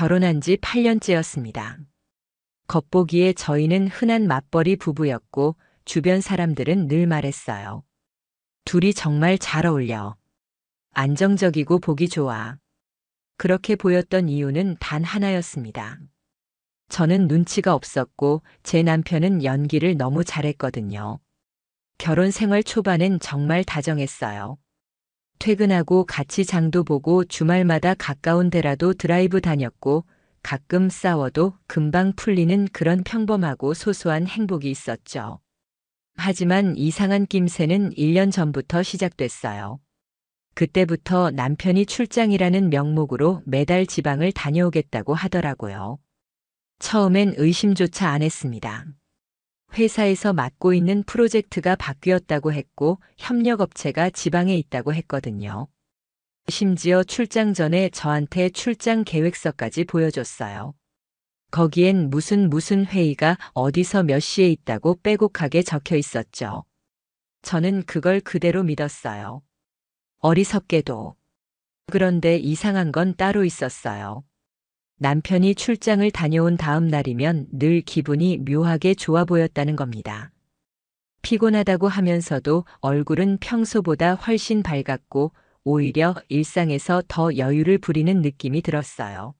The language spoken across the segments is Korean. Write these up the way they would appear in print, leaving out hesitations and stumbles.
결혼한 지 8년째였습니다. 겉보기에 저희는 흔한 맞벌이 부부였고 주변 사람들은 늘 말했어요. 둘이 정말 잘 어울려. 안정적이고 보기 좋아. 그렇게 보였던 이유는 단 하나였습니다. 저는 눈치가 없었고 제 남편은 연기를 너무 잘했거든요. 결혼 생활 초반엔 정말 다정했어요. 퇴근하고 같이 장도 보고 주말마다 가까운 데라도 드라이브 다녔고 가끔 싸워도 금방 풀리는 그런 평범하고 소소한 행복이 있었죠. 하지만 이상한 낌새는 1년 전부터 시작됐어요. 그때부터 남편이 출장이라는 명목으로 매달 지방을 다녀오겠다고 하더라고요. 처음엔 의심조차 안 했습니다. 회사에서 맡고 있는 프로젝트가 바뀌었다고 했고 협력업체가 지방에 있다고 했거든요. 심지어 출장 전에 저한테 출장 계획서까지 보여줬어요. 거기엔 무슨 회의가 어디서 몇 시에 있다고 빼곡하게 적혀 있었죠. 저는 그걸 그대로 믿었어요. 어리석게도. 그런데 이상한 건 따로 있었어요. 남편이 출장을 다녀온 다음 날이면 늘 기분이 묘하게 좋아 보였다는 겁니다. 피곤하다고 하면서도 얼굴은 평소보다 훨씬 밝았고 오히려 일상에서 더 여유를 부리는 느낌이 들었어요.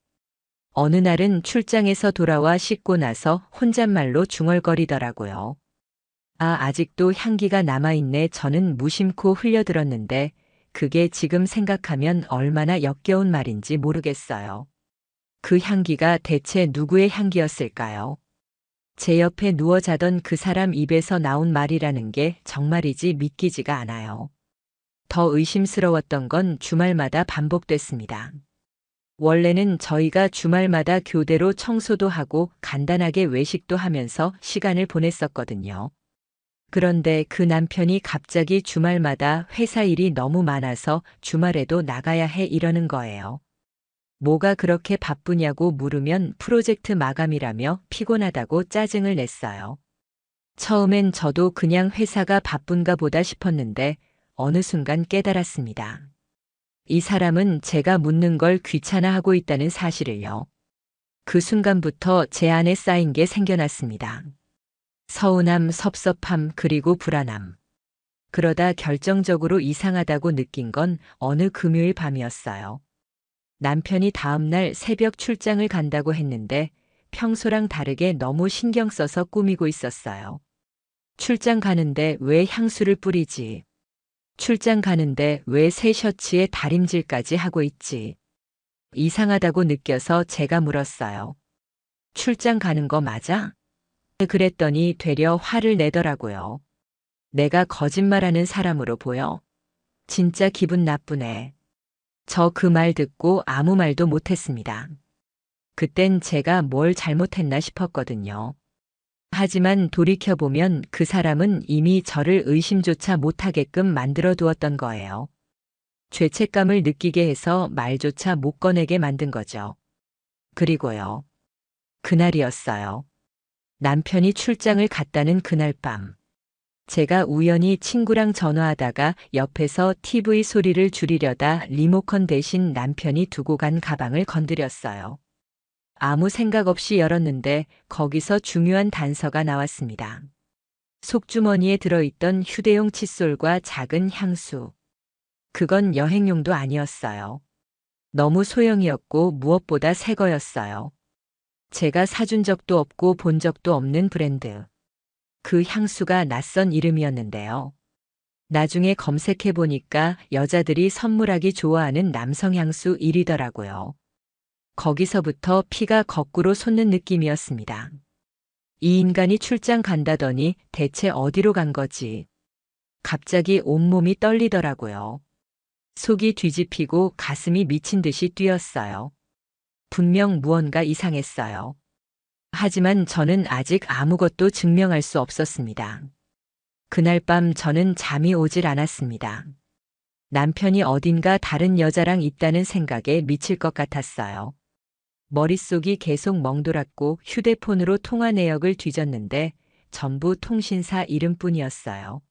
어느 날은 출장에서 돌아와 씻고 나서 혼잣말로 중얼거리더라고요. 아직도 향기가 남아있네. 저는 무심코 흘려들었는데 그게 지금 생각하면 얼마나 역겨운 말인지 모르겠어요. 그 향기가 대체 누구의 향기였을까요? 제 옆에 누워 자던 그 사람 입에서 나온 말이라는 게 정말이지 믿기지가 않아요. 더 의심스러웠던 건 주말마다 반복됐습니다. 원래는 저희가 주말마다 교대로 청소도 하고 간단하게 외식도 하면서 시간을 보냈었거든요. 그런데 그 남편이 갑자기 주말마다 회사 일이 너무 많아서 주말에도 나가야 해 이러는 거예요. 뭐가 그렇게 바쁘냐고 물으면 프로젝트 마감이라며 피곤하다고 짜증을 냈어요. 처음엔 저도 그냥 회사가 바쁜가 보다 싶었는데 어느 순간 깨달았습니다. 이 사람은 제가 묻는 걸 귀찮아하고 있다는 사실을요. 그 순간부터 제 안에 쌓인 게 생겨났습니다. 서운함, 섭섭함, 그리고 불안함. 그러다 결정적으로 이상하다고 느낀 건 어느 금요일 밤이었어요. 남편이 다음날 새벽 출장을 간다고 했는데 평소랑 다르게 너무 신경 써서 꾸미고 있었어요. 출장 가는데 왜 향수를 뿌리지? 출장 가는데 왜 새 셔츠에 다림질까지 하고 있지? 이상하다고 느껴서 제가 물었어요. 출장 가는 거 맞아? 그랬더니 되려 화를 내더라고요. 내가 거짓말하는 사람으로 보여? 진짜 기분 나쁘네. 저 그 말 듣고 아무 말도 못했습니다. 그땐 제가 뭘 잘못했나 싶었거든요. 하지만 돌이켜보면 그 사람은 이미 저를 의심조차 못하게끔 만들어 두었던 거예요. 죄책감을 느끼게 해서 말조차 못 꺼내게 만든 거죠. 그리고요. 그날이었어요. 남편이 출장을 갔다는 그날 밤. 제가 우연히 친구랑 전화하다가 옆에서 TV 소리를 줄이려다 리모컨 대신 남편이 두고 간 가방을 건드렸어요. 아무 생각 없이 열었는데 거기서 중요한 단서가 나왔습니다. 속주머니에 들어있던 휴대용 칫솔과 작은 향수. 그건 여행용도 아니었어요. 너무 소형이었고 무엇보다 새 거였어요. 제가 사준 적도 없고 본 적도 없는 브랜드. 그 향수가 낯선 이름이었는데요. 나중에 검색해 보니까 여자들이 선물하기 좋아하는 남성 향수 1위더라고요. 거기서부터 피가 거꾸로 솟는 느낌이었습니다. 이 인간이 출장 간다더니 대체 어디로 간 거지? 갑자기 온몸이 떨리더라고요. 속이 뒤집히고 가슴이 미친 듯이 뛰었어요. 분명 무언가 이상했어요. 하지만 저는 아직 아무것도 증명할 수 없었습니다. 그날 밤 저는 잠이 오질 않았습니다. 남편이 어딘가 다른 여자랑 있다는 생각에 미칠 것 같았어요. 머릿속이 계속 멍돌았고 휴대폰으로 통화 내역을 뒤졌는데 전부 통신사 이름뿐이었어요.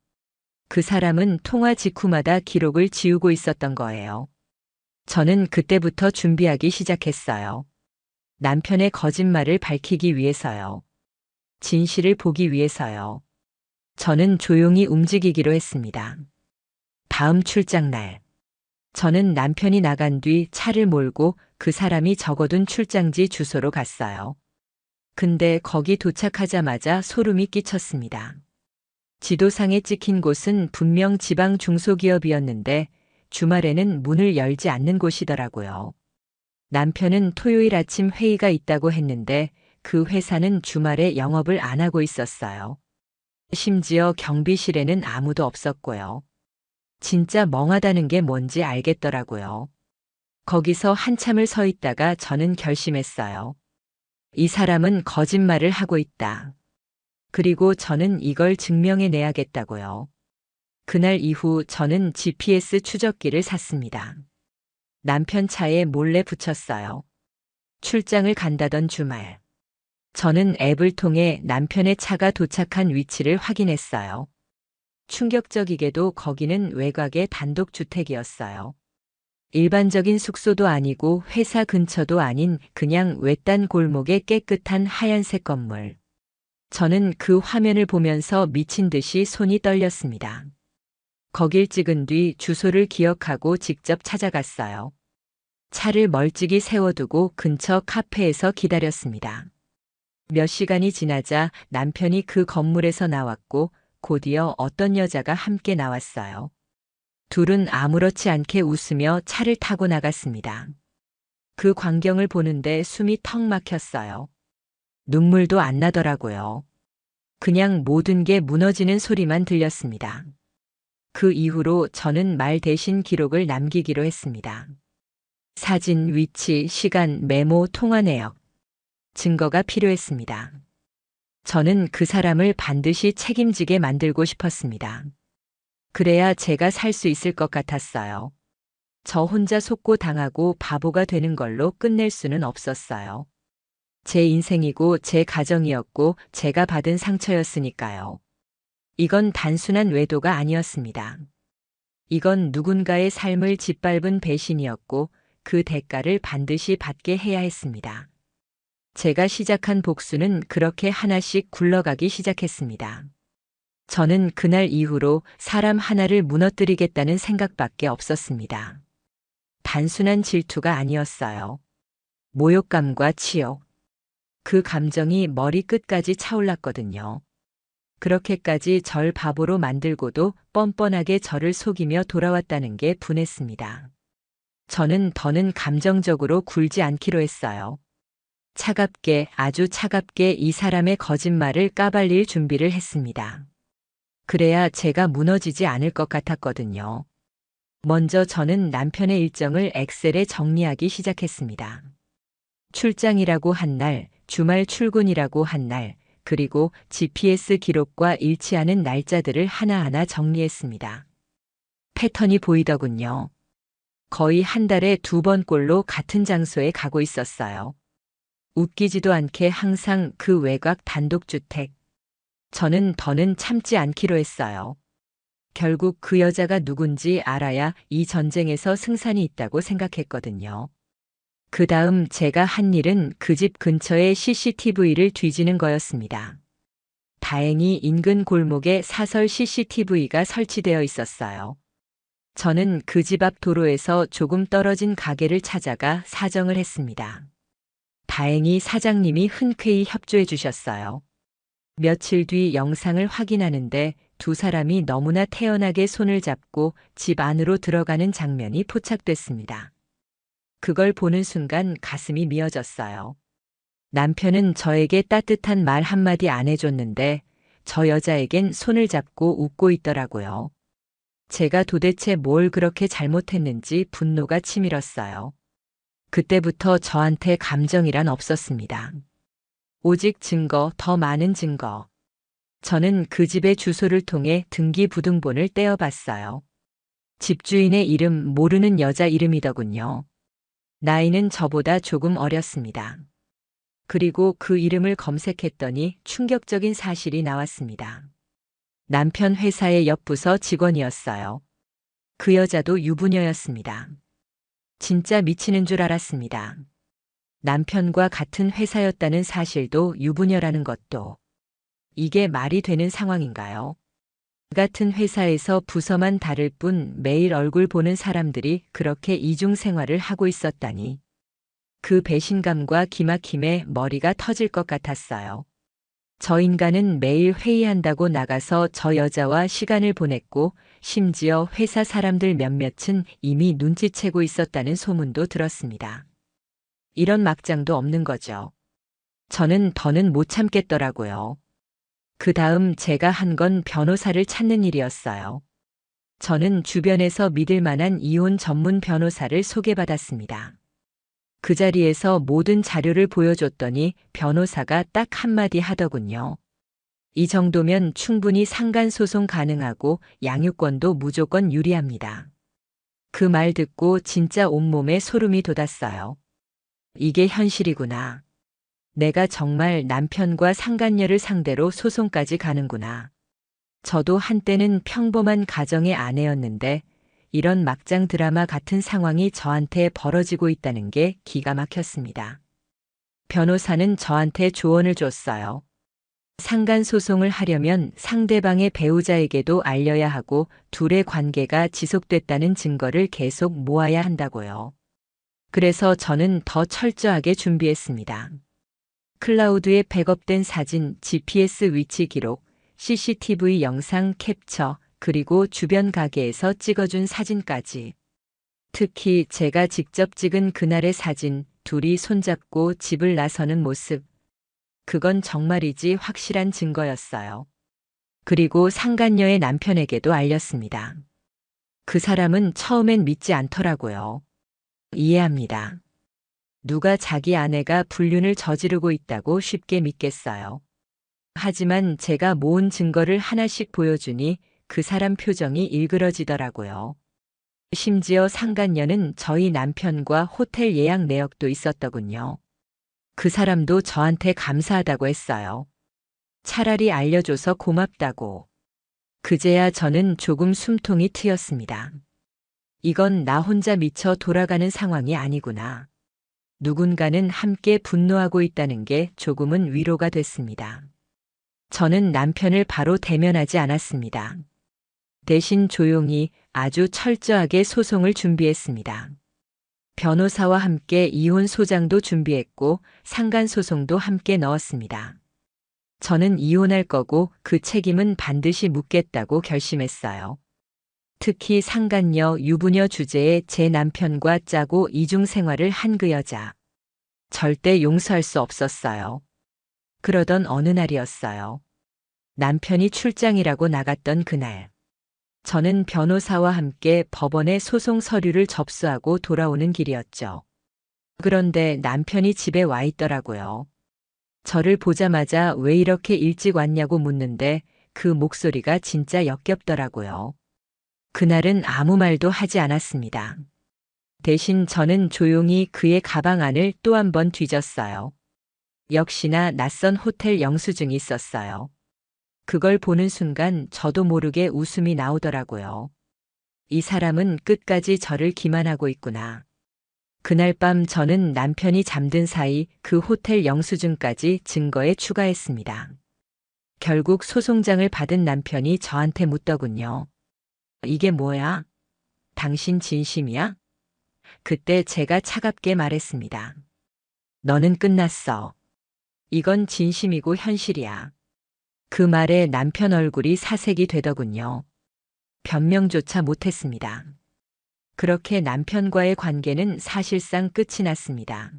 그 사람은 통화 직후마다 기록을 지우고 있었던 거예요. 저는 그때부터 준비하기 시작했어요. 남편의 거짓말을 밝히기 위해서요. 진실을 보기 위해서요. 저는 조용히 움직이기로 했습니다. 다음 출장 날. 저는 남편이 나간 뒤 차를 몰고 그 사람이 적어둔 출장지 주소로 갔어요. 근데 거기 도착하자마자 소름이 끼쳤습니다. 지도상에 찍힌 곳은 분명 지방 중소기업이었는데 주말에는 문을 열지 않는 곳이더라고요. 남편은 토요일 아침 회의가 있다고 했는데 그 회사는 주말에 영업을 안 하고 있었어요. 심지어 경비실에는 아무도 없었고요. 진짜 멍하다는 게 뭔지 알겠더라고요. 거기서 한참을 서 있다가 저는 결심했어요. 이 사람은 거짓말을 하고 있다. 그리고 저는 이걸 증명해 내야겠다고요. 그날 이후 저는 GPS 추적기를 샀습니다. 남편 차에 몰래 붙였어요. 출장을 간다던 주말. 저는 앱을 통해 남편의 차가 도착한 위치를 확인했어요. 충격적이게도 거기는 외곽의 단독주택이었어요. 일반적인 숙소도 아니고 회사 근처도 아닌 그냥 외딴 골목의 깨끗한 하얀색 건물. 저는 그 화면을 보면서 미친 듯이 손이 떨렸습니다. 거길 찍은 뒤 주소를 기억하고 직접 찾아갔어요. 차를 멀찍이 세워두고 근처 카페에서 기다렸습니다. 몇 시간이 지나자 남편이 그 건물에서 나왔고 곧이어 어떤 여자가 함께 나왔어요. 둘은 아무렇지 않게 웃으며 차를 타고 나갔습니다. 그 광경을 보는데 숨이 턱 막혔어요. 눈물도 안 나더라고요. 그냥 모든 게 무너지는 소리만 들렸습니다. 그 이후로 저는 말 대신 기록을 남기기로 했습니다. 사진, 위치, 시간, 메모, 통화 내역. 증거가 필요했습니다. 저는 그 사람을 반드시 책임지게 만들고 싶었습니다. 그래야 제가 살 수 있을 것 같았어요. 저 혼자 속고 당하고 바보가 되는 걸로 끝낼 수는 없었어요. 제 인생이고 제 가정이었고 제가 받은 상처였으니까요. 이건 단순한 외도가 아니었습니다. 이건 누군가의 삶을 짓밟은 배신이었고 그 대가를 반드시 받게 해야 했습니다. 제가 시작한 복수는 그렇게 하나씩 굴러가기 시작했습니다. 저는 그날 이후로 사람 하나를 무너뜨리겠다는 생각밖에 없었습니다. 단순한 질투가 아니었어요. 모욕감과 치욕. 그 감정이 머리 끝까지 차올랐거든요. 그렇게까지 절 바보로 만들고도 뻔뻔하게 저를 속이며 돌아왔다는 게 분했습니다. 저는 더는 감정적으로 굴지 않기로 했어요. 차갑게, 아주 차갑게 이 사람의 거짓말을 까발릴 준비를 했습니다. 그래야 제가 무너지지 않을 것 같았거든요. 먼저 저는 남편의 일정을 엑셀에 정리하기 시작했습니다. 출장이라고 한 날, 주말 출근이라고 한 날, 그리고 GPS 기록과 일치하는 날짜들을 하나하나 정리했습니다. 패턴이 보이더군요. 거의 한 달에 2번꼴로 같은 장소에 가고 있었어요. 웃기지도 않게 항상 그 외곽 단독주택. 저는 더는 참지 않기로 했어요. 결국 그 여자가 누군지 알아야 이 전쟁에서 승산이 있다고 생각했거든요. 그 다음 제가 한 일은 그 집 근처의 CCTV를 뒤지는 거였습니다. 다행히 인근 골목에 사설 CCTV가 설치되어 있었어요. 저는 그 집 앞 도로에서 조금 떨어진 가게를 찾아가 사정을 했습니다. 다행히 사장님이 흔쾌히 협조해 주셨어요. 며칠 뒤 영상을 확인하는데 두 사람이 너무나 태연하게 손을 잡고 집 안으로 들어가는 장면이 포착됐습니다. 그걸 보는 순간 가슴이 미어졌어요. 남편은 저에게 따뜻한 말 한마디 안 해줬는데 저 여자에겐 손을 잡고 웃고 있더라고요. 제가 도대체 뭘 그렇게 잘못했는지 분노가 치밀었어요. 그때부터 저한테 감정이란 없었습니다. 오직 증거, 더 많은 증거. 저는 그 집의 주소를 통해 등기부등본을 떼어봤어요. 집주인의 이름 모르는 여자 이름이더군요. 나이는 저보다 조금 어렸습니다. 그리고 그 이름을 검색했더니 충격적인 사실이 나왔습니다. 남편 회사의 옆 부서 직원이었어요. 그 여자도 유부녀였습니다. 진짜 미치는 줄 알았습니다. 남편과 같은 회사였다는 사실도 유부녀라는 것도. 이게 말이 되는 상황인가요? 같은 회사에서 부서만 다를 뿐 매일 얼굴 보는 사람들이 그렇게 이중 생활을 하고 있었다니. 그 배신감과 기막힘에 머리가 터질 것 같았어요. 저 인간은 매일 회의한다고 나가서 저 여자와 시간을 보냈고 심지어 회사 사람들 몇몇은 이미 눈치채고 있었다는 소문도 들었습니다. 이런 막장도 없는 거죠. 저는 더는 못 참겠더라고요. 그 다음 제가 한 건 변호사를 찾는 일이었어요. 저는 주변에서 믿을 만한 이혼 전문 변호사를 소개받았습니다. 그 자리에서 모든 자료를 보여줬더니 변호사가 딱 한마디 하더군요. 이 정도면 충분히 상간소송 가능하고 양육권도 무조건 유리합니다. 그 말 듣고 진짜 온몸에 소름이 돋았어요. 이게 현실이구나. 내가 정말 남편과 상간녀를 상대로 소송까지 가는구나. 저도 한때는 평범한 가정의 아내였는데 이런 막장 드라마 같은 상황이 저한테 벌어지고 있다는 게 기가 막혔습니다. 변호사는 저한테 조언을 줬어요. 상간소송을 하려면 상대방의 배우자에게도 알려야 하고 둘의 관계가 지속됐다는 증거를 계속 모아야 한다고요. 그래서 저는 더 철저하게 준비했습니다. 클라우드에 백업된 사진, GPS 위치 기록, CCTV 영상 캡처, 그리고 주변 가게에서 찍어준 사진까지. 특히 제가 직접 찍은 그날의 사진, 둘이 손잡고 집을 나서는 모습. 그건 정말이지 확실한 증거였어요. 그리고 상간녀의 남편에게도 알렸습니다. 그 사람은 처음엔 믿지 않더라고요. 이해합니다. 누가 자기 아내가 불륜을 저지르고 있다고 쉽게 믿겠어요. 하지만 제가 모은 증거를 하나씩 보여주니 그 사람 표정이 일그러지더라고요. 심지어 상간녀는 저희 남편과 호텔 예약 내역도 있었더군요. 그 사람도 저한테 감사하다고 했어요. 차라리 알려줘서 고맙다고. 그제야 저는 조금 숨통이 트였습니다. 이건 나 혼자 미쳐 돌아가는 상황이 아니구나. 누군가는 함께 분노하고 있다는 게 조금은 위로가 됐습니다. 저는 남편을 바로 대면하지 않았습니다. 대신 조용히 아주 철저하게 소송을 준비했습니다. 변호사와 함께 이혼 소장도 준비했고 상간소송도 함께 넣었습니다. 저는 이혼할 거고 그 책임은 반드시 묻겠다고 결심했어요. 특히 상간녀, 유부녀 주제에 제 남편과 짜고 이중 생활을 한 그 여자. 절대 용서할 수 없었어요. 그러던 어느 날이었어요. 남편이 출장이라고 나갔던 그날. 저는 변호사와 함께 법원에 소송 서류를 접수하고 돌아오는 길이었죠. 그런데 남편이 집에 와 있더라고요. 저를 보자마자 왜 이렇게 일찍 왔냐고 묻는데 그 목소리가 진짜 역겹더라고요. 그날은 아무 말도 하지 않았습니다. 대신 저는 조용히 그의 가방 안을 또 한 번 뒤졌어요. 역시나 낯선 호텔 영수증이 있었어요. 그걸 보는 순간 저도 모르게 웃음이 나오더라고요. 이 사람은 끝까지 저를 기만하고 있구나. 그날 밤 저는 남편이 잠든 사이 그 호텔 영수증까지 증거에 추가했습니다. 결국 소송장을 받은 남편이 저한테 묻더군요. 이게 뭐야? 당신 진심이야? 그때 제가 차갑게 말했습니다. 너는 끝났어. 이건 진심이고 현실이야. 그 말에 남편 얼굴이 사색이 되더군요. 변명조차 못했습니다. 그렇게 남편과의 관계는 사실상 끝이 났습니다.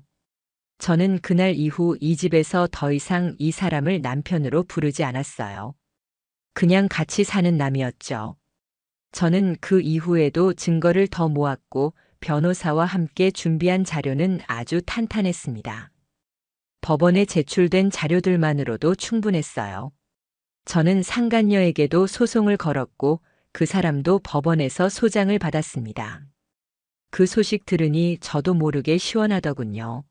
저는 그날 이후 이 집에서 더 이상 이 사람을 남편으로 부르지 않았어요. 그냥 같이 사는 남이었죠. 저는 그 이후에도 증거를 더 모았고 변호사와 함께 준비한 자료는 아주 탄탄했습니다. 법원에 제출된 자료들만으로도 충분했어요. 저는 상간녀에게도 소송을 걸었고 그 사람도 법원에서 소장을 받았습니다. 그 소식 들으니 저도 모르게 시원하더군요.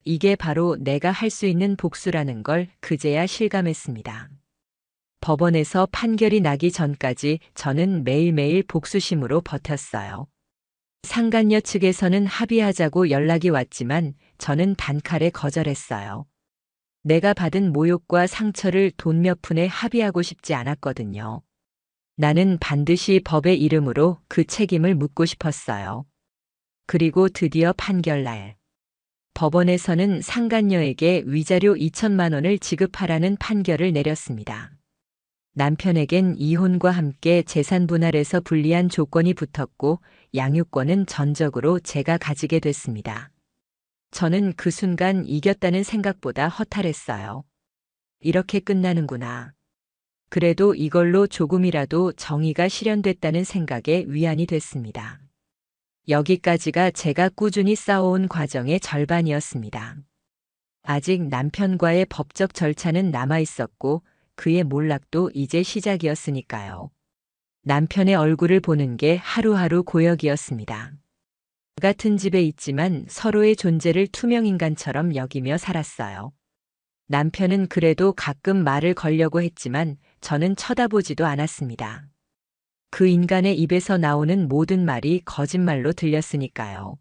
이게 바로 내가 할 수 있는 복수라는 걸 그제야 실감했습니다. 법원에서 판결이 나기 전까지 저는 매일매일 복수심으로 버텼어요. 상간녀 측에서는 합의하자고 연락이 왔지만 저는 단칼에 거절했어요. 내가 받은 모욕과 상처를 돈 몇 푼에 합의하고 싶지 않았거든요. 나는 반드시 법의 이름으로 그 책임을 묻고 싶었어요. 그리고 드디어 판결날. 법원에서는 상간녀에게 위자료 2천만 원을 지급하라는 판결을 내렸습니다. 남편에겐 이혼과 함께 재산 분할에서 불리한 조건이 붙었고 양육권은 전적으로 제가 가지게 됐습니다. 저는 그 순간 이겼다는 생각보다 허탈했어요. 이렇게 끝나는구나. 그래도 이걸로 조금이라도 정의가 실현됐다는 생각에 위안이 됐습니다. 여기까지가 제가 꾸준히 쌓아온 과정의 절반이었습니다. 아직 남편과의 법적 절차는 남아 있었고 그의 몰락도 이제 시작이었으니까요. 남편의 얼굴을 보는 게 하루하루 고역이었습니다. 같은 집에 있지만 서로의 존재를 투명인간처럼 여기며 살았어요. 남편은 그래도 가끔 말을 걸려고 했지만 저는 쳐다보지도 않았습니다. 그 인간의 입에서 나오는 모든 말이 거짓말로 들렸으니까요.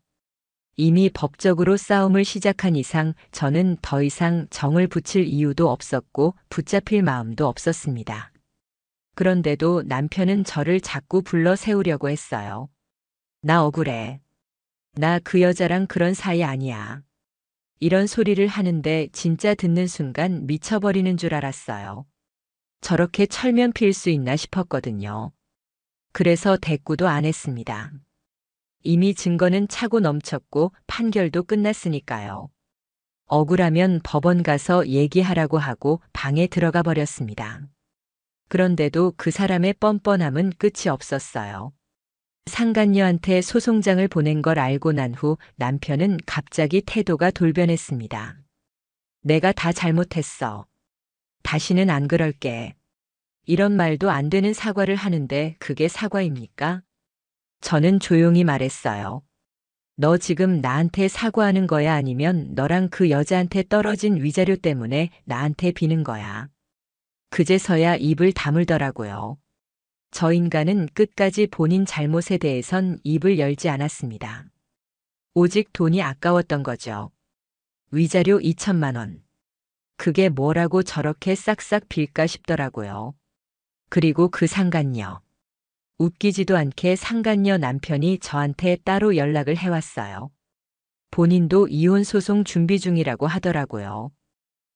이미 법적으로 싸움을 시작한 이상 저는 더 이상 정을 붙일 이유도 없었고 붙잡힐 마음도 없었습니다. 그런데도 남편은 저를 자꾸 불러 세우려고 했어요. 나 억울해. 나 그 여자랑 그런 사이 아니야. 이런 소리를 하는데 진짜 듣는 순간 미쳐버리는 줄 알았어요. 저렇게 철면 필 수 있나 싶었거든요. 그래서 대꾸도 안 했습니다. 이미 증거는 차고 넘쳤고 판결도 끝났으니까요. 억울하면 법원 가서 얘기하라고 하고 방에 들어가 버렸습니다. 그런데도 그 사람의 뻔뻔함은 끝이 없었어요. 상간녀한테 소송장을 보낸 걸 알고 난 후 남편은 갑자기 태도가 돌변했습니다. 내가 다 잘못했어. 다시는 안 그럴게. 이런 말도 안 되는 사과를 하는데 그게 사과입니까? 저는 조용히 말했어요. 너 지금 나한테 사과하는 거야 아니면 너랑 그 여자한테 떨어진 위자료 때문에 나한테 비는 거야. 그제서야 입을 다물더라고요. 저 인간은 끝까지 본인 잘못에 대해선 입을 열지 않았습니다. 오직 돈이 아까웠던 거죠. 위자료 2천만 원. 그게 뭐라고 저렇게 싹싹 빌까 싶더라고요. 그리고 그 상간녀. 웃기지도 않게 상간녀 남편이 저한테 따로 연락을 해왔어요. 본인도 이혼 소송 준비 중이라고 하더라고요.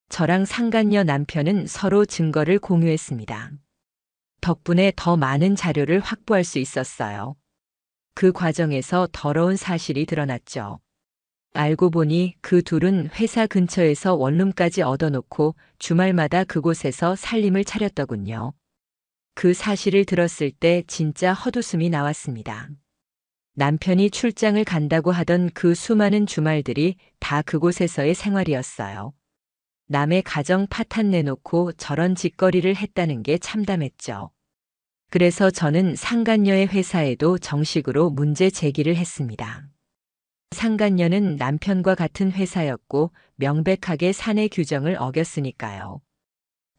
저랑 상간녀 남편은 서로 증거를 공유했습니다. 덕분에 더 많은 자료를 확보할 수 있었어요. 그 과정에서 더러운 사실이 드러났죠. 알고 보니 그 둘은 회사 근처에서 원룸까지 얻어놓고 주말마다 그곳에서 살림을 차렸더군요. 그 사실을 들었을 때 진짜 헛웃음이 나왔습니다. 남편이 출장을 간다고 하던 그 수많은 주말들이 다 그곳에서의 생활이었어요. 남의 가정 파탄 내놓고 저런 짓거리를 했다는 게 참담했죠. 그래서 저는 상간녀의 회사에도 정식으로 문제 제기를 했습니다. 상간녀는 남편과 같은 회사였고 명백하게 사내 규정을 어겼으니까요.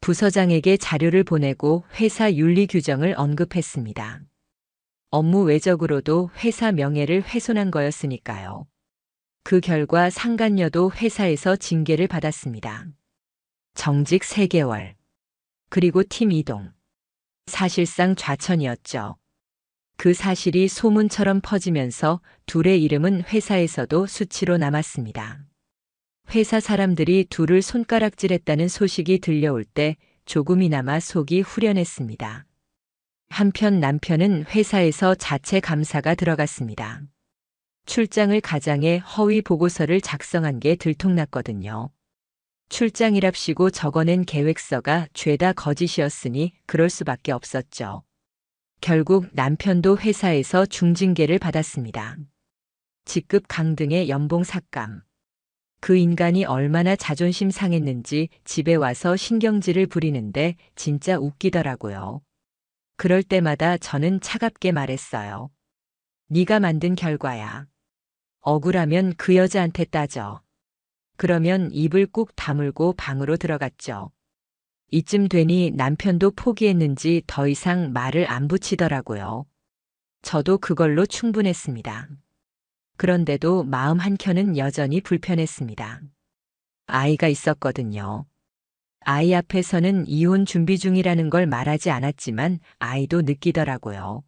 부서장에게 자료를 보내고 회사 윤리 규정을 언급했습니다. 업무 외적으로도 회사 명예를 훼손한 거였으니까요. 그 결과 상간녀도 회사에서 징계를 받았습니다. 정직 3개월. 그리고 팀 이동. 사실상 좌천이었죠. 그 사실이 소문처럼 퍼지면서 둘의 이름은 회사에서도 수치로 남았습니다. 회사 사람들이 둘을 손가락질했다는 소식이 들려올 때 조금이나마 속이 후련했습니다. 한편 남편은 회사에서 자체 감사가 들어갔습니다. 출장을 가장해 허위 보고서를 작성한 게 들통났거든요. 출장이랍시고 적어낸 계획서가 죄다 거짓이었으니 그럴 수밖에 없었죠. 결국 남편도 회사에서 중징계를 받았습니다. 직급 강등의 연봉 삭감. 그 인간이 얼마나 자존심 상했는지 집에 와서 신경질을 부리는데 진짜 웃기더라고요. 그럴 때마다 저는 차갑게 말했어요. 네가 만든 결과야. 억울하면 그 여자한테 따져. 그러면 입을 꾹 다물고 방으로 들어갔죠. 이쯤 되니 남편도 포기했는지 더 이상 말을 안 붙이더라고요. 저도 그걸로 충분했습니다. 그런데도 마음 한켠은 여전히 불편했습니다. 아이가 있었거든요. 아이 앞에서는 이혼 준비 중이라는 걸 말하지 않았지만 아이도 느끼더라고요.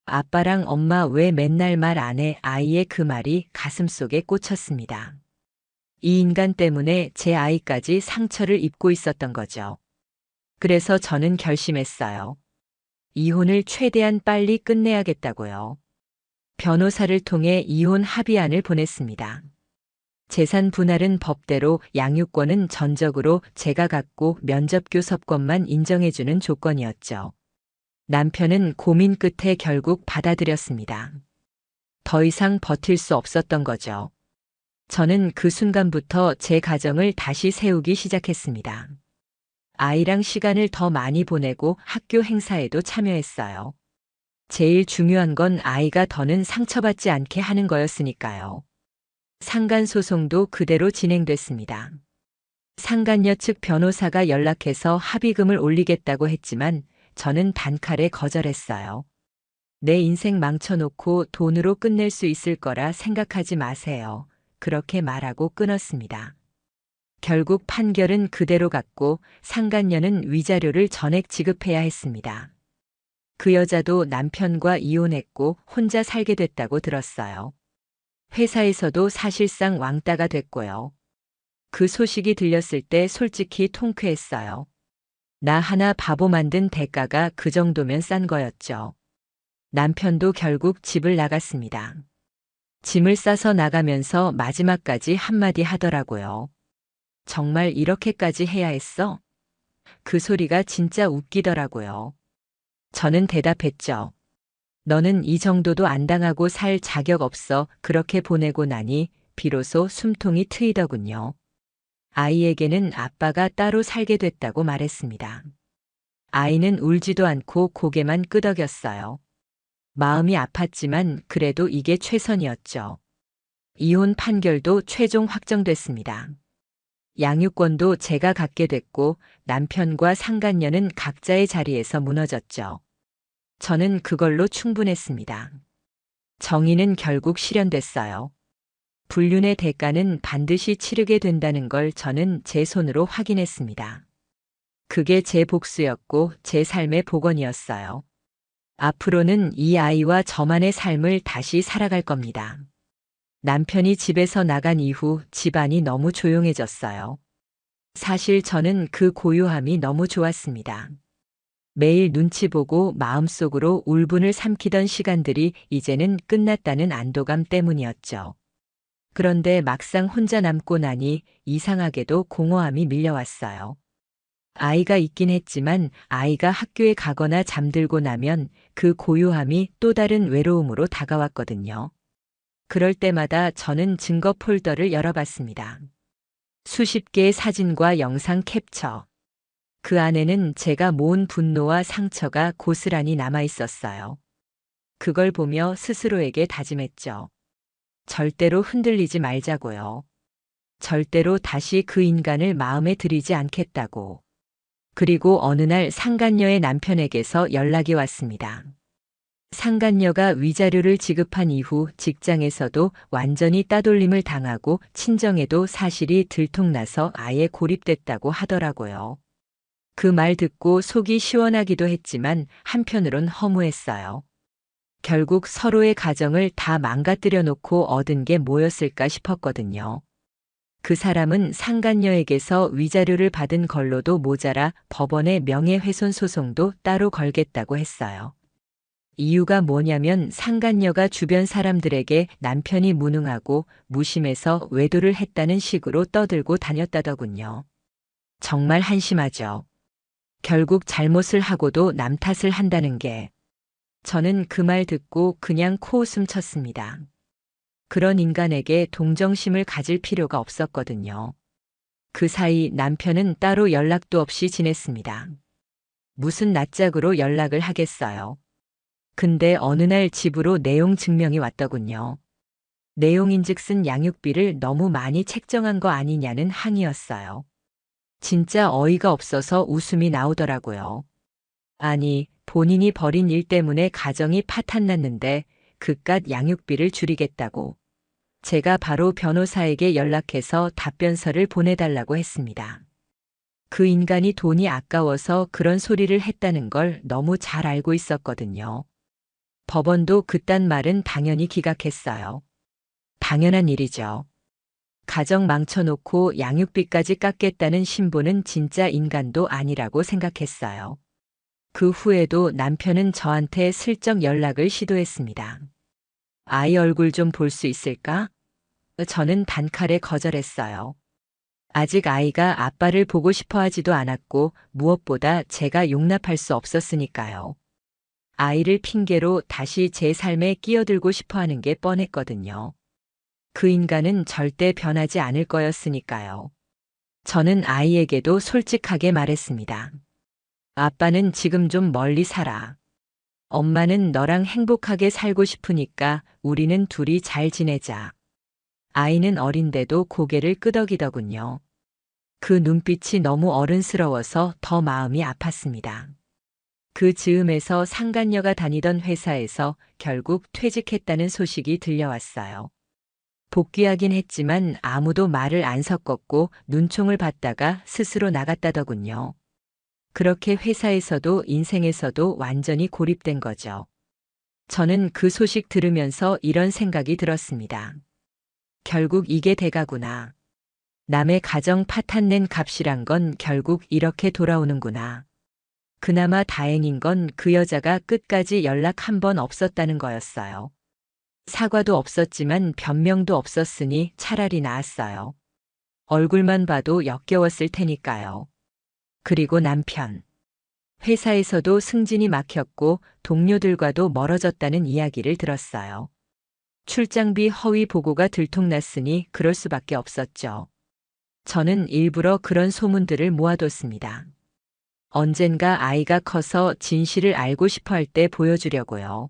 아빠랑 엄마 왜 맨날 말 안 해? 아이의 그 말이 가슴속에 꽂혔습니다. 이 인간 때문에 제 아이까지 상처를 입고 있었던 거죠. 그래서 저는 결심했어요. 이혼을 최대한 빨리 끝내야겠다고요. 변호사를 통해 이혼 합의안을 보냈습니다. 재산 분할은 법대로, 양육권은 전적으로 제가 갖고 면접교섭권만 인정해주는 조건이었죠. 남편은 고민 끝에 결국 받아들였습니다. 더 이상 버틸 수 없었던 거죠. 저는 그 순간부터 제 가정을 다시 세우기 시작했습니다. 아이랑 시간을 더 많이 보내고 학교 행사에도 참여했어요. 제일 중요한 건 아이가 더는 상처받지 않게 하는 거였으니까요. 상간소송도 그대로 진행됐습니다. 상간녀 측 변호사가 연락해서 합의금을 올리겠다고 했지만 저는 단칼에 거절했어요. 내 인생 망쳐놓고 돈으로 끝낼 수 있을 거라 생각하지 마세요. 그렇게 말하고 끊었습니다. 결국 판결은 그대로 갔고 상간녀는 위자료를 전액 지급해야 했습니다. 그 여자도 남편과 이혼했고 혼자 살게 됐다고 들었어요. 회사에서도 사실상 왕따가 됐고요. 그 소식이 들렸을 때 솔직히 통쾌했어요. 나 하나 바보 만든 대가가 그 정도면 싼 거였죠. 남편도 결국 집을 나갔습니다. 짐을 싸서 나가면서 마지막까지 한마디 하더라고요. 정말 이렇게까지 해야 했어? 그 소리가 진짜 웃기더라고요. 저는 대답했죠. 너는 이 정도도 안 당하고 살 자격 없어. 그렇게 보내고 나니 비로소 숨통이 트이더군요. 아이에게는 아빠가 따로 살게 됐다고 말했습니다. 아이는 울지도 않고 고개만 끄덕였어요. 마음이 아팠지만 그래도 이게 최선이었죠. 이혼 판결도 최종 확정됐습니다. 양육권도 제가 갖게 됐고 남편과 상간녀는 각자의 자리에서 무너졌죠. 저는 그걸로 충분했습니다. 정의는 결국 실현됐어요. 불륜의 대가는 반드시 치르게 된다는 걸 저는 제 손으로 확인했습니다. 그게 제 복수였고 제 삶의 복원이었어요. 앞으로는 이 아이와 저만의 삶을 다시 살아갈 겁니다. 남편이 집에서 나간 이후 집안이 너무 조용해졌어요. 사실 저는 그 고요함이 너무 좋았습니다. 매일 눈치 보고 마음속으로 울분을 삼키던 시간들이 이제는 끝났다는 안도감 때문이었죠. 그런데 막상 혼자 남고 나니 이상하게도 공허함이 밀려왔어요. 아이가 있긴 했지만 아이가 학교에 가거나 잠들고 나면 그 고요함이 또 다른 외로움으로 다가왔거든요. 그럴 때마다 저는 증거 폴더를 열어봤습니다. 수십 개의 사진과 영상 캡처. 그 안에는 제가 모은 분노와 상처가 고스란히 남아 있었어요. 그걸 보며 스스로에게 다짐했죠. 절대로 흔들리지 말자고요. 절대로 다시 그 인간을 마음에 들이지 않겠다고. 그리고 어느 날 상간녀의 남편에게서 연락이 왔습니다. 상간녀가 위자료를 지급한 이후 직장에서도 완전히 따돌림을 당하고 친정에도 사실이 들통나서 아예 고립됐다고 하더라고요. 그 말 듣고 속이 시원하기도 했지만 한편으론 허무했어요. 결국 서로의 가정을 다 망가뜨려 놓고 얻은 게 뭐였을까 싶었거든요. 그 사람은 상간녀에게서 위자료를 받은 걸로도 모자라 법원에 명예훼손 소송도 따로 걸겠다고 했어요. 이유가 뭐냐면 상간녀가 주변 사람들에게 남편이 무능하고 무심해서 외도를 했다는 식으로 떠들고 다녔다더군요. 정말 한심하죠. 결국 잘못을 하고도 남 탓을 한다는 게. 저는 그 말 듣고 그냥 코웃음 쳤습니다. 그런 인간에게 동정심을 가질 필요가 없었거든요. 그 사이 남편은 따로 연락도 없이 지냈습니다. 무슨 낯짝으로 연락을 하겠어요. 근데 어느 날 집으로 내용 증명이 왔더군요. 내용인즉슨 양육비를 너무 많이 책정한 거 아니냐는 항의였어요. 진짜 어이가 없어서 웃음이 나오더라고요. 아니, 본인이 벌인 일 때문에 가정이 파탄났는데 그깟 양육비를 줄이겠다고. 제가 바로 변호사에게 연락해서 답변서를 보내달라고 했습니다. 그 인간이 돈이 아까워서 그런 소리를 했다는 걸 너무 잘 알고 있었거든요. 법원도 그딴 말은 당연히 기각했어요. 당연한 일이죠. 가정 망쳐놓고 양육비까지 깎겠다는 신부는 진짜 인간도 아니라고 생각했어요. 그 후에도 남편은 저한테 슬쩍 연락을 시도했습니다. 아이 얼굴 좀 볼 수 있을까? 저는 단칼에 거절했어요. 아직 아이가 아빠를 보고 싶어 하지도 않았고 무엇보다 제가 용납할 수 없었으니까요. 아이를 핑계로 다시 제 삶에 끼어들고 싶어 하는 게 뻔했거든요. 그 인간은 절대 변하지 않을 거였으니까요. 저는 아이에게도 솔직하게 말했습니다. 아빠는 지금 좀 멀리 살아. 엄마는 너랑 행복하게 살고 싶으니까 우리는 둘이 잘 지내자. 아이는 어린데도 고개를 끄덕이더군요. 그 눈빛이 너무 어른스러워서 더 마음이 아팠습니다. 그 즈음에서 상간녀가 다니던 회사에서 결국 퇴직했다는 소식이 들려왔어요. 복귀하긴 했지만 아무도 말을 안 섞었고 눈총을 받다가 스스로 나갔다더군요. 그렇게 회사에서도 인생에서도 완전히 고립된 거죠. 저는 그 소식 들으면서 이런 생각이 들었습니다. 결국 이게 대가구나. 남의 가정 파탄 낸 값이란 건 결국 이렇게 돌아오는구나. 그나마 다행인 건 그 여자가 끝까지 연락 한 번 없었다는 거였어요. 사과도 없었지만 변명도 없었으니 차라리 나았어요. 얼굴만 봐도 역겨웠을 테니까요. 그리고 남편. 회사에서도 승진이 막혔고 동료들과도 멀어졌다는 이야기를 들었어요. 출장비 허위 보고가 들통났으니 그럴 수밖에 없었죠. 저는 일부러 그런 소문들을 모아뒀습니다. 언젠가 아이가 커서 진실을 알고 싶어 할 때 보여주려고요.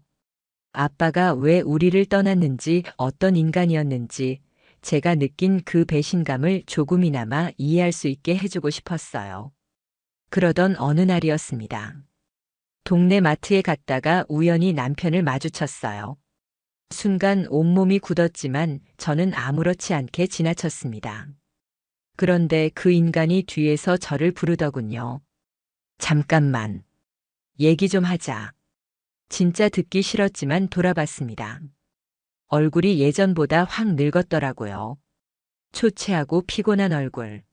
아빠가 왜 우리를 떠났는지, 어떤 인간이었는지, 제가 느낀 그 배신감을 조금이나마 이해할 수 있게 해주고 싶었어요. 그러던 어느 날이었습니다. 동네 마트에 갔다가 우연히 남편을 마주쳤어요. 순간 온몸이 굳었지만 저는 아무렇지 않게 지나쳤습니다. 그런데 그 인간이 뒤에서 저를 부르더군요. 잠깐만. 얘기 좀 하자. 진짜 듣기 싫었지만 돌아봤습니다. 얼굴이 예전보다 확 늙었더라고요. 초췌하고 피곤한 얼굴.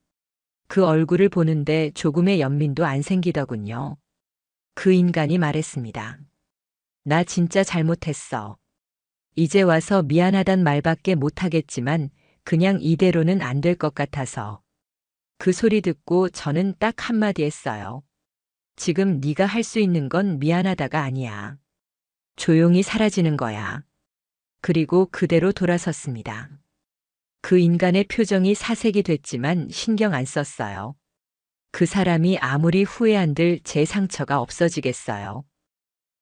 그 얼굴을 보는데 조금의 연민도 안 생기더군요. 그 인간이 말했습니다. 나 진짜 잘못했어. 이제 와서 미안하단 말밖에 못하겠지만 그냥 이대로는 안 될 것 같아서. 그 소리 듣고 저는 딱 한마디 했어요. 지금 네가 할 수 있는 건 미안하다가 아니야. 조용히 사라지는 거야. 그리고 그대로 돌아섰습니다. 그 인간의 표정이 사색이 됐지만 신경 안 썼어요. 그 사람이 아무리 후회한들 제 상처가 없어지겠어요.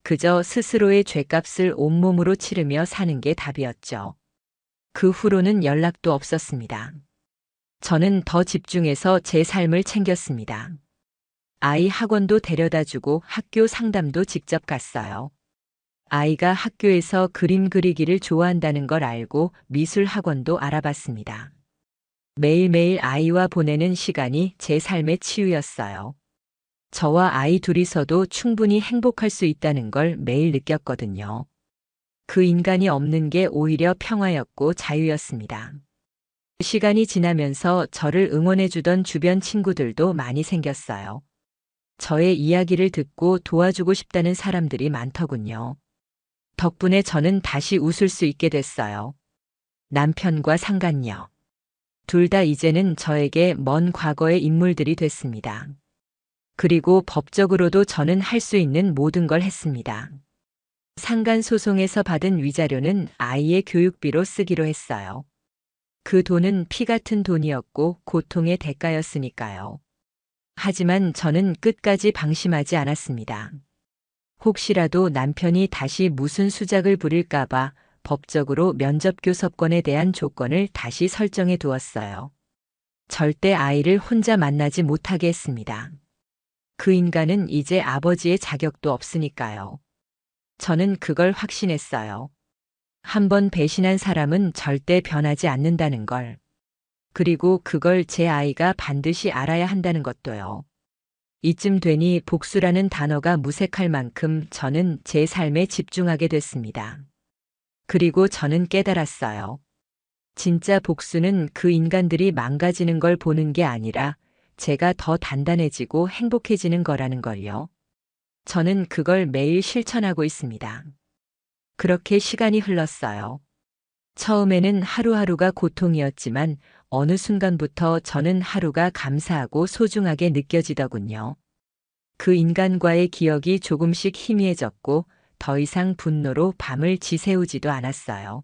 그저 스스로의 죗값을 온몸으로 치르며 사는 게 답이었죠. 그 후로는 연락도 없었습니다. 저는 더 집중해서 제 삶을 챙겼습니다. 아이 학원도 데려다주고 학교 상담도 직접 갔어요. 아이가 학교에서 그림 그리기를 좋아한다는 걸 알고 미술 학원도 알아봤습니다. 매일매일 아이와 보내는 시간이 제 삶의 치유였어요. 저와 아이 둘이서도 충분히 행복할 수 있다는 걸 매일 느꼈거든요. 그 인간이 없는 게 오히려 평화였고 자유였습니다. 시간이 지나면서 저를 응원해주던 주변 친구들도 많이 생겼어요. 저의 이야기를 듣고 도와주고 싶다는 사람들이 많더군요. 덕분에 저는 다시 웃을 수 있게 됐어요. 남편과 상간녀. 둘 다 이제는 저에게 먼 과거의 인물들이 됐습니다. 그리고 법적으로도 저는 할 수 있는 모든 걸 했습니다. 상간 소송에서 받은 위자료는 아이의 교육비로 쓰기로 했어요. 그 돈은 피 같은 돈이었고 고통의 대가였으니까요. 하지만 저는 끝까지 방심하지 않았습니다. 혹시라도 남편이 다시 무슨 수작을 부릴까봐 법적으로 면접교섭권에 대한 조건을 다시 설정해 두었어요. 절대 아이를 혼자 만나지 못하게 했습니다. 그 인간은 이제 아버지의 자격도 없으니까요. 저는 그걸 확신했어요. 한 번 배신한 사람은 절대 변하지 않는다는 걸. 그리고 그걸 제 아이가 반드시 알아야 한다는 것도요. 이쯤 되니 복수라는 단어가 무색할 만큼 저는 제 삶에 집중하게 됐습니다. 그리고 저는 깨달았어요. 진짜 복수는 그 인간들이 망가지는 걸 보는 게 아니라 제가 더 단단해지고 행복해지는 거라는 걸요. 저는 그걸 매일 실천하고 있습니다. 그렇게 시간이 흘렀어요. 처음에는 하루하루가 고통이었지만 어느 순간부터 저는 하루가 감사하고 소중하게 느껴지더군요. 그 인간과의 기억이 조금씩 희미해졌고 더 이상 분노로 밤을 지새우지도 않았어요.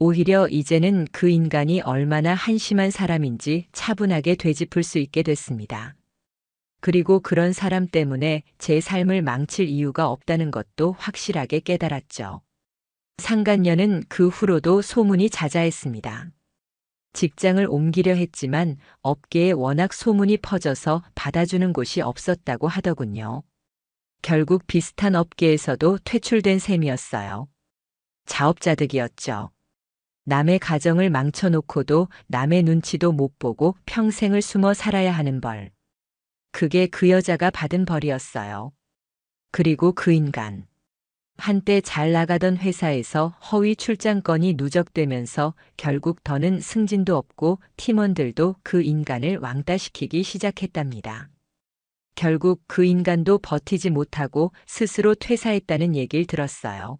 오히려 이제는 그 인간이 얼마나 한심한 사람인지 차분하게 되짚을 수 있게 됐습니다. 그리고 그런 사람 때문에 제 삶을 망칠 이유가 없다는 것도 확실하게 깨달았죠. 상간녀는 그 후로도 소문이 자자했습니다. 직장을 옮기려 했지만 업계에 워낙 소문이 퍼져서 받아주는 곳이 없었다고 하더군요. 결국 비슷한 업계에서도 퇴출된 셈이었어요. 자업자득이었죠. 남의 가정을 망쳐놓고도 남의 눈치도 못 보고 평생을 숨어 살아야 하는 벌. 그게 그 여자가 받은 벌이었어요. 그리고 그 인간. 한때 잘 나가던 회사에서 허위 출장 건이 누적되면서 결국 더는 승진도 없고 팀원들도 그 인간을 왕따시키기 시작했답니다. 결국 그 인간도 버티지 못하고 스스로 퇴사했다는 얘기를 들었어요.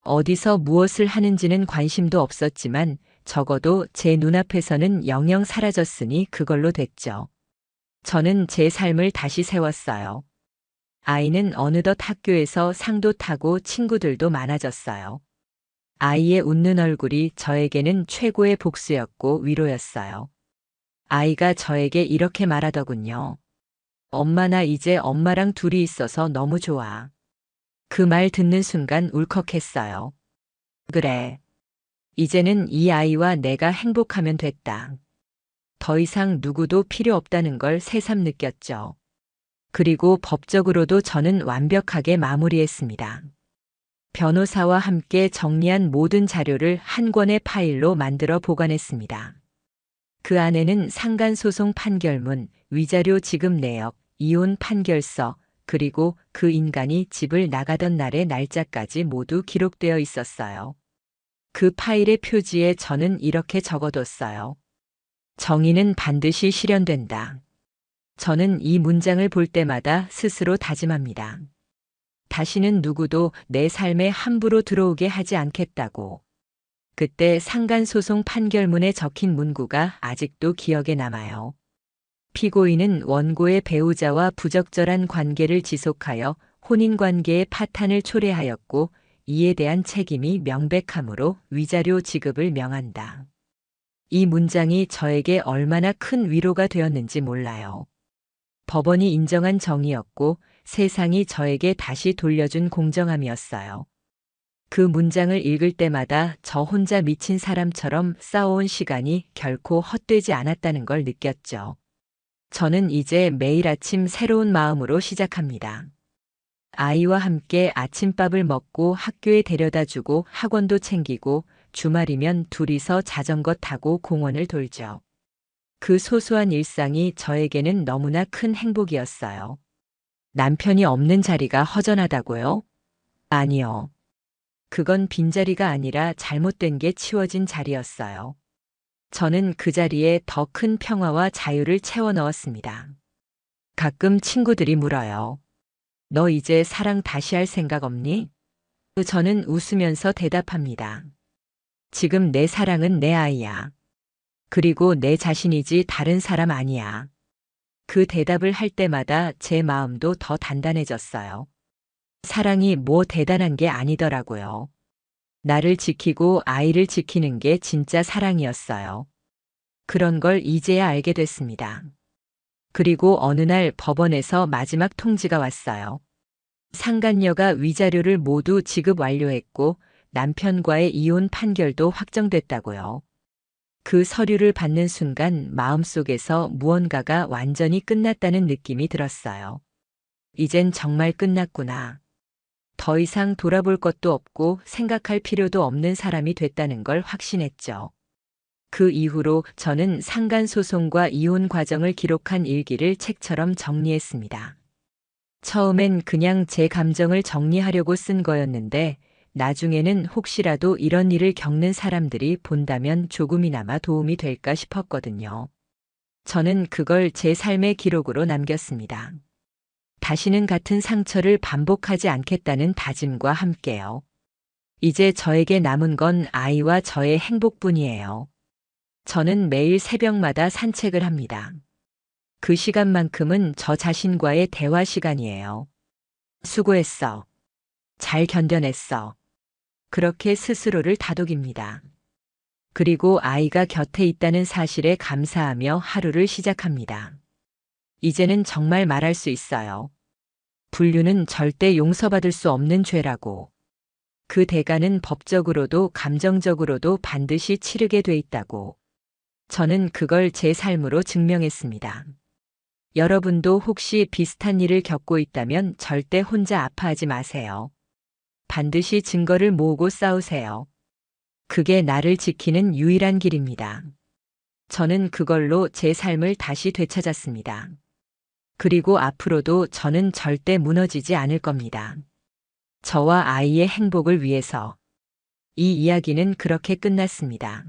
어디서 무엇을 하는지는 관심도 없었지만 적어도 제 눈앞에서는 영영 사라졌으니 그걸로 됐죠. 저는 제 삶을 다시 세웠어요. 아이는 어느덧 학교에서 상도 타고 친구들도 많아졌어요. 아이의 웃는 얼굴이 저에게는 최고의 복수였고 위로였어요. 아이가 저에게 이렇게 말하더군요. 엄마, 나 이제 엄마랑 둘이 있어서 너무 좋아. 그 말 듣는 순간 울컥했어요. 그래. 이제는 이 아이와 내가 행복하면 됐다. 더 이상 누구도 필요 없다는 걸 새삼 느꼈죠. 그리고 법적으로도 저는 완벽하게 마무리했습니다. 변호사와 함께 정리한 모든 자료를 한 권의 파일로 만들어 보관했습니다. 그 안에는 상간소송 판결문, 위자료 지급 내역, 이혼 판결서, 그리고 그 인간이 집을 나가던 날의 날짜까지 모두 기록되어 있었어요. 그 파일의 표지에 저는 이렇게 적어뒀어요. 정의는 반드시 실현된다. 저는 이 문장을 볼 때마다 스스로 다짐합니다. 다시는 누구도 내 삶에 함부로 들어오게 하지 않겠다고. 그때 상간소송 판결문에 적힌 문구가 아직도 기억에 남아요. 피고인은 원고의 배우자와 부적절한 관계를 지속하여 혼인관계의 파탄을 초래하였고 이에 대한 책임이 명백하므로 위자료 지급을 명한다. 이 문장이 저에게 얼마나 큰 위로가 되었는지 몰라요. 법원이 인정한 정의였고 세상이 저에게 다시 돌려준 공정함이었어요. 그 문장을 읽을 때마다 저 혼자 미친 사람처럼 싸워온 시간이 결코 헛되지 않았다는 걸 느꼈죠. 저는 이제 매일 아침 새로운 마음으로 시작합니다. 아이와 함께 아침밥을 먹고 학교에 데려다 주고 학원도 챙기고 주말이면 둘이서 자전거 타고 공원을 돌죠. 그 소소한 일상이 저에게는 너무나 큰 행복이었어요. 남편이 없는 자리가 허전하다고요? 아니요. 그건 빈자리가 아니라 잘못된 게 치워진 자리였어요. 저는 그 자리에 더 큰 평화와 자유를 채워 넣었습니다. 가끔 친구들이 물어요. 너 이제 사랑 다시 할 생각 없니? 저는 웃으면서 대답합니다. 지금 내 사랑은 내 아이야. 그리고 내 자신이지 다른 사람 아니야. 그 대답을 할 때마다 제 마음도 더 단단해졌어요. 사랑이 뭐 대단한 게 아니더라고요. 나를 지키고 아이를 지키는 게 진짜 사랑이었어요. 그런 걸 이제야 알게 됐습니다. 그리고 어느 날 법원에서 마지막 통지가 왔어요. 상간녀가 위자료를 모두 지급 완료했고 남편과의 이혼 판결도 확정됐다고요. 그 서류를 받는 순간 마음속에서 무언가가 완전히 끝났다는 느낌이 들었어요. 이젠 정말 끝났구나. 더 이상 돌아볼 것도 없고 생각할 필요도 없는 사람이 됐다는 걸 확신했죠. 그 이후로 저는 상간소송과 이혼 과정을 기록한 일기를 책처럼 정리했습니다. 처음엔 그냥 제 감정을 정리하려고 쓴 거였는데 나중에는 혹시라도 이런 일을 겪는 사람들이 본다면 조금이나마 도움이 될까 싶었거든요. 저는 그걸 제 삶의 기록으로 남겼습니다. 다시는 같은 상처를 반복하지 않겠다는 다짐과 함께요. 이제 저에게 남은 건 아이와 저의 행복뿐이에요. 저는 매일 새벽마다 산책을 합니다. 그 시간만큼은 저 자신과의 대화 시간이에요. 수고했어. 잘 견뎌냈어. 그렇게 스스로를 다독입니다. 그리고 아이가 곁에 있다는 사실에 감사하며 하루를 시작합니다. 이제는 정말 말할 수 있어요. 불륜은 절대 용서받을 수 없는 죄라고. 그 대가는 법적으로도 감정적으로도 반드시 치르게 돼 있다고. 저는 그걸 제 삶으로 증명했습니다. 여러분도 혹시 비슷한 일을 겪고 있다면 절대 혼자 아파하지 마세요. 반드시 증거를 모으고 싸우세요. 그게 나를 지키는 유일한 길입니다. 저는 그걸로 제 삶을 다시 되찾았습니다. 그리고 앞으로도 저는 절대 무너지지 않을 겁니다. 저와 아이의 행복을 위해서. 이 이야기는 그렇게 끝났습니다.